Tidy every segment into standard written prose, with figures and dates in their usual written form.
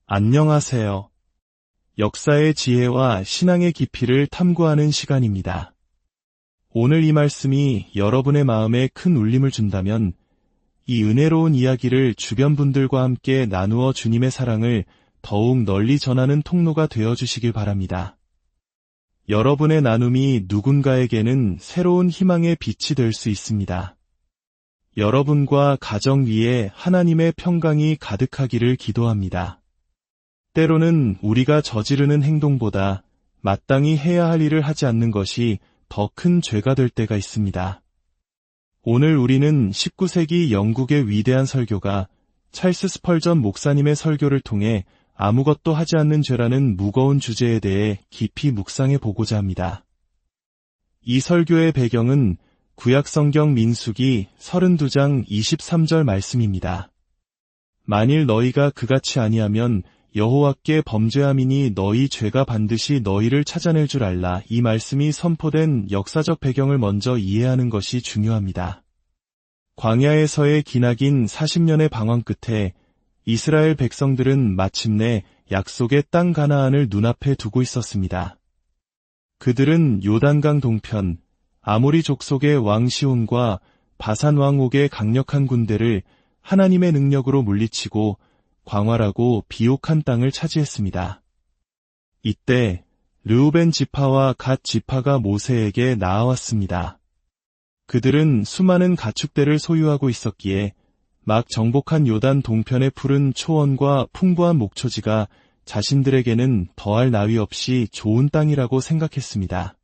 안녕하세요. 역사의 지혜와 신앙의 깊이를 탐구하는 시간입니다. 오늘 이 말씀이 여러분의 마음에 큰 울림을 준다면 이 은혜로운 이야기를 주변 분들과 함께 나누어 주님의 사랑을 더욱 널리 전하는 통로가 되어주시길 바랍니다. 여러분의 나눔이 누군가에게는 새로운 희망의 빛이 될 수 있습니다. 여러분과 가정 위에 하나님의 평강이 가득하기를 기도합니다. 때로는 우리가 저지르는 행동보다 마땅히 해야 할 일을 하지 않는 것이 더 큰 죄가 될 때가 있습니다. 오늘 우리는 19세기 영국의 위대한 설교가 찰스 스펄전 목사님의 설교를 통해 아무것도 하지 않는 죄라는 무거운 주제에 대해 깊이 묵상해 보고자 합니다. 이 설교의 배경은 구약성경 민수기 32장 23절 말씀입니다. 만일 너희가 그같이 아니하면 여호와께 범죄함이니 너희 죄가 반드시 너희를 찾아낼 줄 알라. 이 말씀이 선포된 역사적 배경을 먼저 이해하는 것이 중요합니다. 광야에서의 기나긴 40년의 방황 끝에 이스라엘 백성들은 마침내 약속의 땅 가나안을 눈앞에 두고 있었습니다. 그들은 요단강 동편 아모리 족속의 왕 시온과 바산 왕 옥의 강력한 군대를 하나님의 능력으로 물리치고 광활하고 비옥한 땅을 차지했습니다. 이때 르우벤 지파와 갓 지파가 모세에게 나아왔습니다. 그들은 수많은 가축대를 소유하고 있었기에 막 정복한 요단 동편의 푸른 초원과 풍부한 목초지가 자신들에게는 더할 나위 없이 좋은 땅이라고 생각했습니다.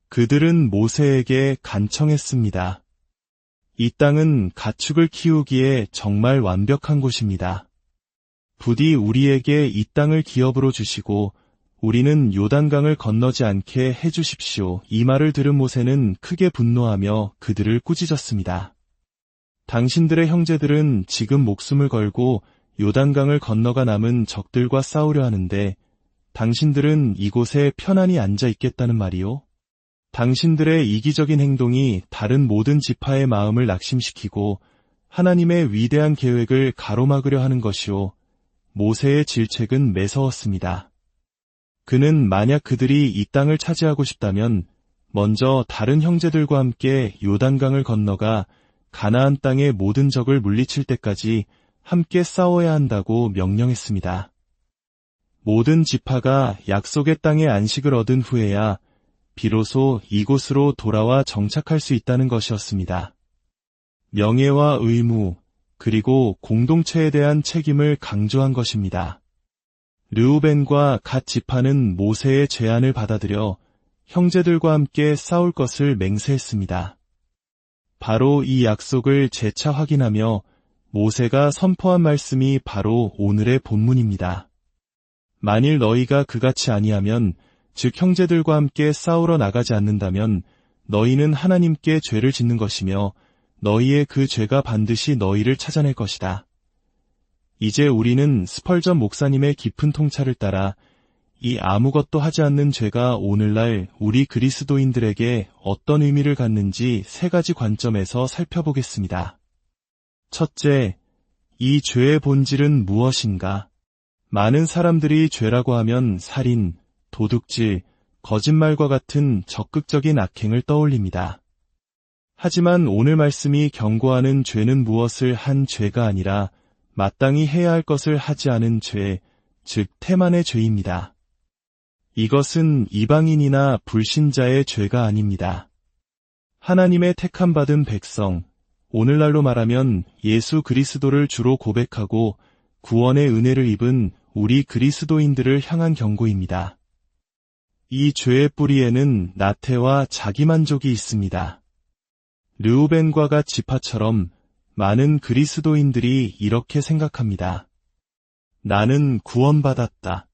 그들은 모세에게 간청했습니다. 이 땅은 가축을 키우기에 정말 완벽한 곳입니다. 부디 우리에게 이 땅을 기업으로 주시고 우리는 요단강을 건너지 않게 해주십시오. 이 말을 들은 모세는 크게 분노하며 그들을 꾸짖었습니다. 당신들의 형제들은 지금 목숨을 걸고 요단강을 건너가 남은 적들과 싸우려 하는데 당신들은 이곳에 편안히 앉아 있겠다는 말이요? 당신들의 이기적인 행동이 다른 모든 지파의 마음을 낙심시키고 하나님의 위대한 계획을 가로막으려 하는 것이요. 모세의 질책은 매서웠습니다. 그는 만약 그들이 이 땅을 차지하고 싶다면 먼저 다른 형제들과 함께 요단강을 건너가 가나안 땅의 모든 적을 물리칠 때까지 함께 싸워야 한다고 명령했습니다. 모든 지파가 약속의 땅에 안식을 얻은 후에야 비로소 이곳으로 돌아와 정착할 수 있다는 것이었습니다. 명예와 의무, 그리고 공동체에 대한 책임을 강조한 것입니다. 르우벤과 갓 지파는 모세의 제안을 받아들여 형제들과 함께 싸울 것을 맹세했습니다. 바로 이 약속을 재차 확인하며 모세가 선포한 말씀이 바로 오늘의 본문입니다. 만일 너희가 그같이 아니하면, 즉 형제들과 함께 싸우러 나가지 않는다면 너희는 하나님께 죄를 짓는 것이며 너희의 그 죄가 반드시 너희를 찾아낼 것이다. 이제 우리는 스펄전 목사님의 깊은 통찰을 따라 이 아무것도 하지 않는 죄가 오늘날 우리 그리스도인들에게 어떤 의미를 갖는지 세 가지 관점에서 살펴보겠습니다. 첫째, 이 죄의 본질은 무엇인가? 많은 사람들이 죄라고 하면 살인, 도둑질, 거짓말과 같은 적극적인 악행을 떠올립니다. 하지만 오늘 말씀이 경고하는 죄는 무엇을 한 죄가 아니라 마땅히 해야 할 것을 하지 않은 죄, 즉 태만의 죄입니다. 이것은 이방인이나 불신자의 죄가 아닙니다. 하나님의 택함받은 백성, 오늘날로 말하면 예수 그리스도를 주로 고백하고 구원의 은혜를 입은 우리 그리스도인들을 향한 경고입니다. 이 죄의 뿌리에는 나태와 자기만족이 있습니다. 르우벤과 갓 지파처럼 많은 그리스도인들이 이렇게 생각합니다. 나는 구원받았다.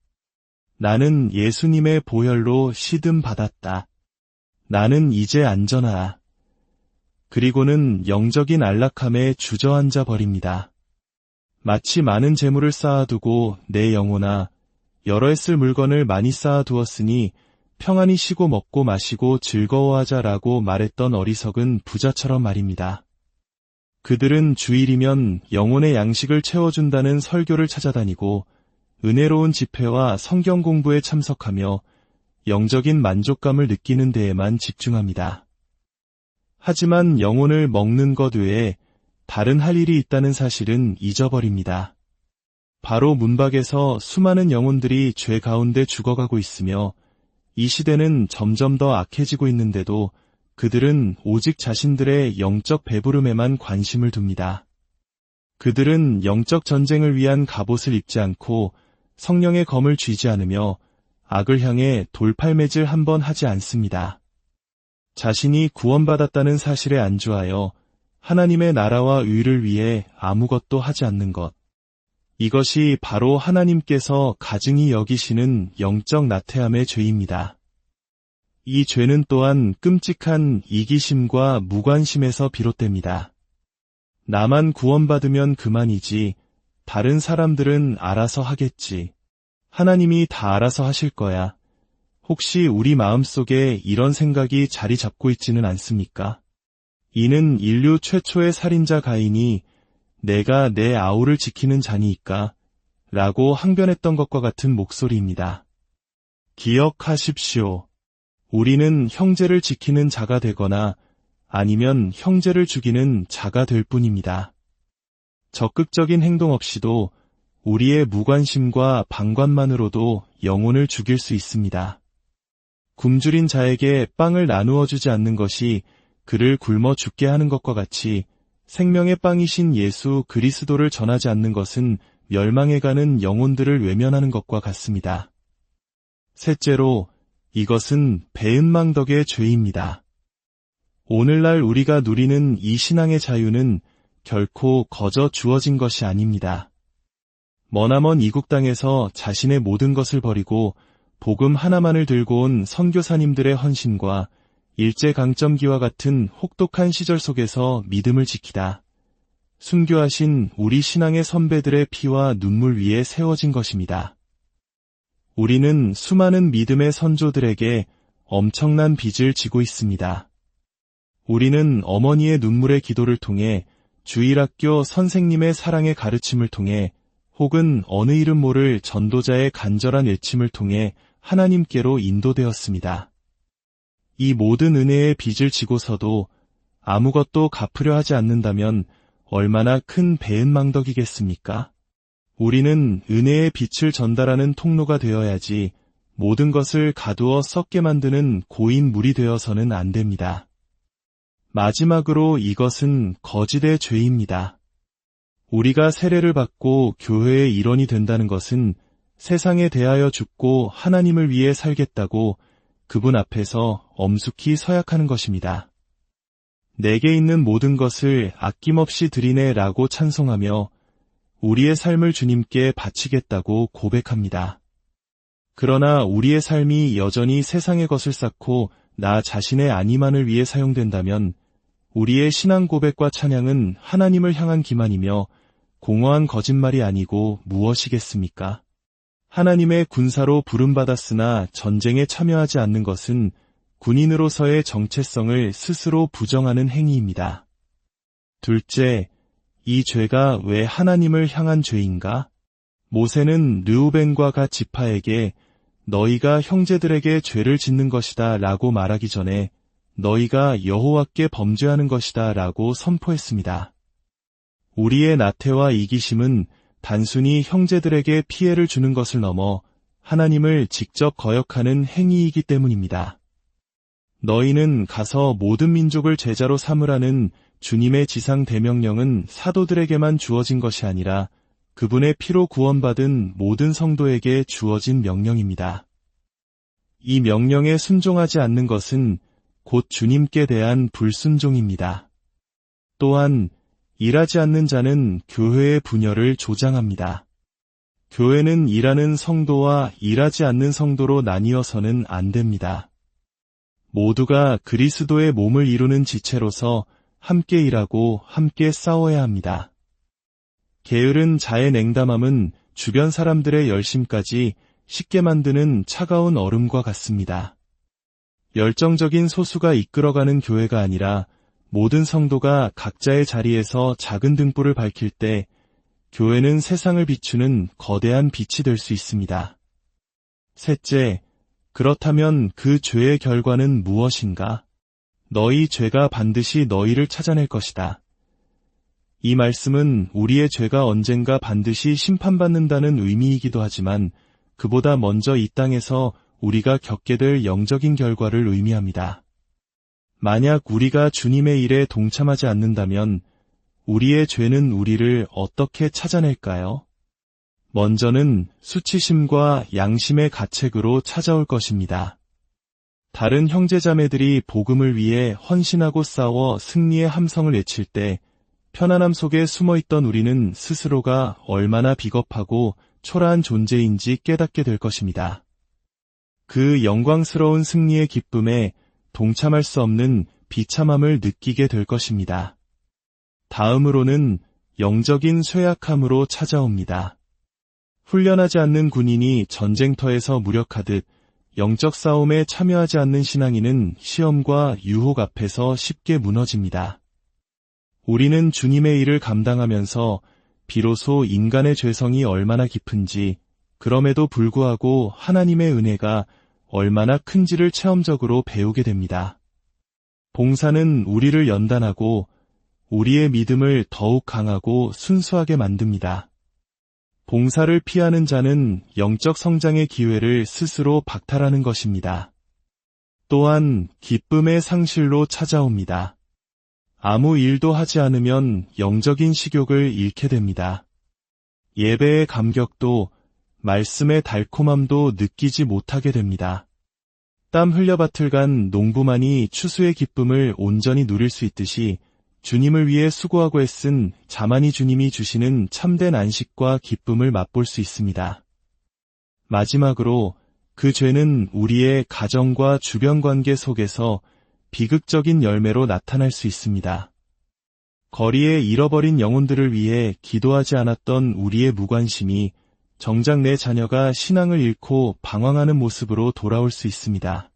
나는 예수님의 보혈로 시듬받았다. 나는 이제 안전하다. 그리고는 영적인 안락함에 주저앉아 버립니다. 마치 많은 재물을 쌓아두고 내 영혼아, 여러 해 쓸 물건을 많이 쌓아두었으니 평안히 쉬고 먹고 마시고 즐거워하자라고 말했던 어리석은 부자처럼 말입니다. 그들은 주일이면 영혼의 양식을 채워준다는 설교를 찾아다니고 은혜로운 집회와 성경 공부에 참석하며 영적인 만족감을 느끼는 데에만 집중합니다. 하지만 영혼을 먹는 것 외에 다른 할 일이 있다는 사실은 잊어버립니다. 바로 문 밖에서 수많은 영혼들이 죄 가운데 죽어가고 있으며 이 시대는 점점 더 악해지고 있는데도 그들은 오직 자신들의 영적 배부름에만 관심을 둡니다. 그들은 영적 전쟁을 위한 갑옷을 입지 않고 성령의 검을 쥐지 않으며 악을 향해 돌팔매질 한번 하지 않습니다. 자신이 구원받았다는 사실에 안주하여 하나님의 나라와 의를 위해 아무것도 하지 않는 것. 이것이 바로 하나님께서 가증히 여기시는 영적 나태함의 죄입니다. 이 죄는 또한 끔찍한 이기심과 무관심에서 비롯됩니다. 나만 구원받으면 그만이지, 다른 사람들은 알아서 하겠지. 하나님이 다 알아서 하실 거야. 혹시 우리 마음속에 이런 생각이 자리 잡고 있지는 않습니까? 이는 인류 최초의 살인자 가인이 내가 내 아우를 지키는 자니이까 라고 항변했던 것과 같은 목소리입니다. 기억하십시오. 우리는 형제를 지키는 자가 되거나 아니면 형제를 죽이는 자가 될 뿐입니다. 적극적인 행동 없이도 우리의 무관심과 방관만으로도 영혼을 죽일 수 있습니다. 굶주린 자에게 빵을 나누어 주지 않는 것이 그를 굶어 죽게 하는 것과 같이 생명의 빵이신 예수 그리스도를 전하지 않는 것은 멸망해가는 영혼들을 외면하는 것과 같습니다. 셋째로, 이것은 배은망덕의 죄입니다. 오늘날 우리가 누리는 이 신앙의 자유는 결코 거저 주어진 것이 아닙니다. 머나먼 이국 땅에서 자신의 모든 것을 버리고 복음 하나만을 들고 온 선교사님들의 헌신과 일제강점기와 같은 혹독한 시절 속에서 믿음을 지키다 순교하신 우리 신앙의 선배들의 피와 눈물 위에 세워진 것입니다. 우리는 수많은 믿음의 선조들에게 엄청난 빚을 지고 있습니다. 우리는 어머니의 눈물의 기도를 통해 주일학교 선생님의 사랑의 가르침을 통해 혹은 어느 이름 모를 전도자의 간절한 외침을 통해 하나님께로 인도되었습니다. 이 모든 은혜의 빚을 지고서도 아무것도 갚으려 하지 않는다면 얼마나 큰 배은망덕이겠습니까? 우리는 은혜의 빛을 전달하는 통로가 되어야지 모든 것을 가두어 썩게 만드는 고인 물이 되어서는 안 됩니다. 마지막으로 이것은 거짓의 죄입니다. 우리가 세례를 받고 교회의 일원이 된다는 것은 세상에 대하여 죽고 하나님을 위해 살겠다고 그분 앞에서 엄숙히 서약하는 것입니다. 내게 있는 모든 것을 아낌없이 드리네 라고 찬송하며 우리의 삶을 주님께 바치겠다고 고백합니다. 그러나 우리의 삶이 여전히 세상의 것을 쌓고 나 자신의 안위만을 위해 사용된다면 우리의 신앙 고백과 찬양은 하나님을 향한 기만이며 공허한 거짓말이 아니고 무엇이겠습니까? 하나님의 군사로 부름받았으나 전쟁에 참여하지 않는 것은 군인으로서의 정체성을 스스로 부정하는 행위입니다. 둘째, 이 죄가 왜 하나님을 향한 죄인가? 모세는 르우벤과 갓 지파에게 너희가 형제들에게 죄를 짓는 것이다 라고 말하기 전에 너희가 여호와께 범죄하는 것이다 라고 선포했습니다. 우리의 나태와 이기심은 단순히 형제들에게 피해를 주는 것을 넘어 하나님을 직접 거역하는 행위이기 때문입니다. 너희는 가서 모든 민족을 제자로 삼으라는 주님의 지상 대명령은 사도들에게만 주어진 것이 아니라 그분의 피로 구원받은 모든 성도에게 주어진 명령입니다. 이 명령에 순종하지 않는 것은 곧 주님께 대한 불순종입니다. 또한 일하지 않는 자는 교회의 분열을 조장합니다. 교회는 일하는 성도와 일하지 않는 성도로 나뉘어서는 안 됩니다. 모두가 그리스도의 몸을 이루는 지체로서 함께 일하고 함께 싸워야 합니다. 게으른 자의 냉담함은 주변 사람들의 열심까지 식게 만드는 차가운 얼음과 같습니다. 열정적인 소수가 이끌어가는 교회가 아니라 모든 성도가 각자의 자리에서 작은 등불을 밝힐 때 교회는 세상을 비추는 거대한 빛이 될 수 있습니다. 셋째, 그렇다면 그 죄의 결과는 무엇인가? 너희 죄가 반드시 너희를 찾아낼 것이다. 이 말씀은 우리의 죄가 언젠가 반드시 심판받는다는 의미이기도 하지만 그보다 먼저 이 땅에서 우리가 겪게 될 영적인 결과를 의미합니다. 만약 우리가 주님의 일에 동참하지 않는다면 우리의 죄는 우리를 어떻게 찾아낼까요? 먼저는 수치심과 양심의 가책으로 찾아올 것입니다. 다른 형제자매들이 복음을 위해 헌신하고 싸워 승리의 함성을 외칠 때 편안함 속에 숨어있던 우리는 스스로가 얼마나 비겁하고 초라한 존재인지 깨닫게 될 것입니다. 그 영광스러운 승리의 기쁨에 동참할 수 없는 비참함을 느끼게 될 것입니다. 다음으로는 영적인 쇠약함으로 찾아옵니다. 훈련하지 않는 군인이 전쟁터에서 무력하듯 영적 싸움에 참여하지 않는 신앙인은 시험과 유혹 앞에서 쉽게 무너집니다. 우리는 주님의 일을 감당하면서 비로소 인간의 죄성이 얼마나 깊은지, 그럼에도 불구하고 하나님의 은혜가 얼마나 큰지를 체험적으로 배우게 됩니다. 봉사는 우리를 연단하고 우리의 믿음을 더욱 강하고 순수하게 만듭니다. 봉사를 피하는 자는 영적 성장의 기회를 스스로 박탈하는 것입니다. 또한 기쁨의 상실로 찾아옵니다. 아무 일도 하지 않으면 영적인 식욕을 잃게 됩니다. 예배의 감격도 말씀의 달콤함도 느끼지 못하게 됩니다. 땀 흘려 밭을 간 농부만이 추수의 기쁨을 온전히 누릴 수 있듯이 주님을 위해 수고하고 애쓴 자만이 주님이 주시는 참된 안식과 기쁨을 맛볼 수 있습니다. 마지막으로 그 죄는 우리의 가정과 주변 관계 속에서 비극적인 열매로 나타날 수 있습니다. 거리에 잃어버린 영혼들을 위해 기도하지 않았던 우리의 무관심이 정작 내 자녀가 신앙을 잃고 방황하는 모습으로 돌아올 수 있습니다.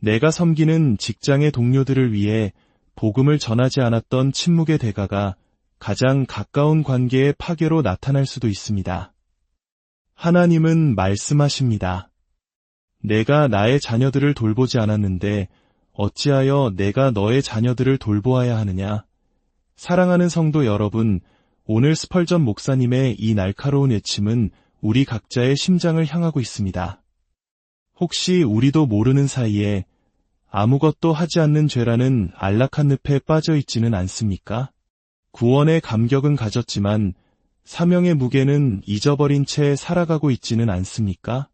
내가 섬기는 직장의 동료들을 위해 복음을 전하지 않았던 침묵의 대가가 가장 가까운 관계의 파괴로 나타날 수도 있습니다. 하나님은 말씀하십니다. 내가 나의 자녀들을 돌보지 않았는데 어찌하여 내가 너의 자녀들을 돌보아야 하느냐? 사랑하는 성도 여러분, 오늘 스펄전 목사님의 이 날카로운 외침은 우리 각자의 심장을 향하고 있습니다. 혹시 우리도 모르는 사이에 아무것도 하지 않는 죄라는 안락한 늪에 빠져 있지는 않습니까? 구원의 감격은 가졌지만 사명의 무게는 잊어버린 채 살아가고 있지는 않습니까?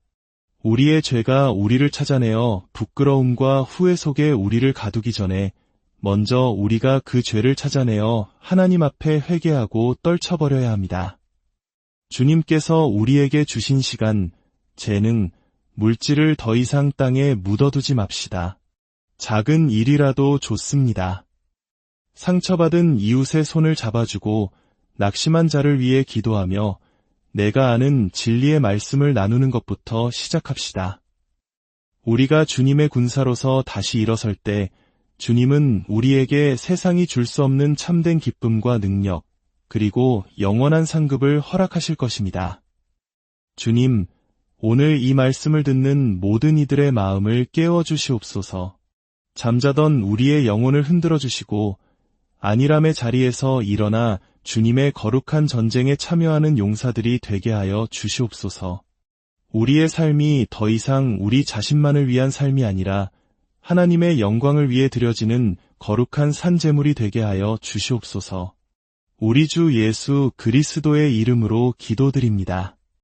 우리의 죄가 우리를 찾아내어 부끄러움과 후회 속에 우리를 가두기 전에 먼저 우리가 그 죄를 찾아내어 하나님 앞에 회개하고 떨쳐버려야 합니다. 주님께서 우리에게 주신 시간, 재능, 물질을 더 이상 땅에 묻어두지 맙시다. 작은 일이라도 좋습니다. 상처받은 이웃의 손을 잡아주고 낙심한 자를 위해 기도하며 내가 아는 진리의 말씀을 나누는 것부터 시작합시다. 우리가 주님의 군사로서 다시 일어설 때 주님은 우리에게 세상이 줄 수 없는 참된 기쁨과 능력, 그리고 영원한 상급을 허락하실 것입니다. 주님, 오늘 이 말씀을 듣는 모든 이들의 마음을 깨워주시옵소서. 잠자던 우리의 영혼을 흔들어 주시고 안일함의 자리에서 일어나 주님의 거룩한 전쟁에 참여하는 용사들이 되게 하여 주시옵소서. 우리의 삶이 더 이상 우리 자신만을 위한 삶이 아니라 하나님의 영광을 위해 드려지는 거룩한 산제물이 되게 하여 주시옵소서. 우리 주 예수 그리스도의 이름으로 기도드립니다.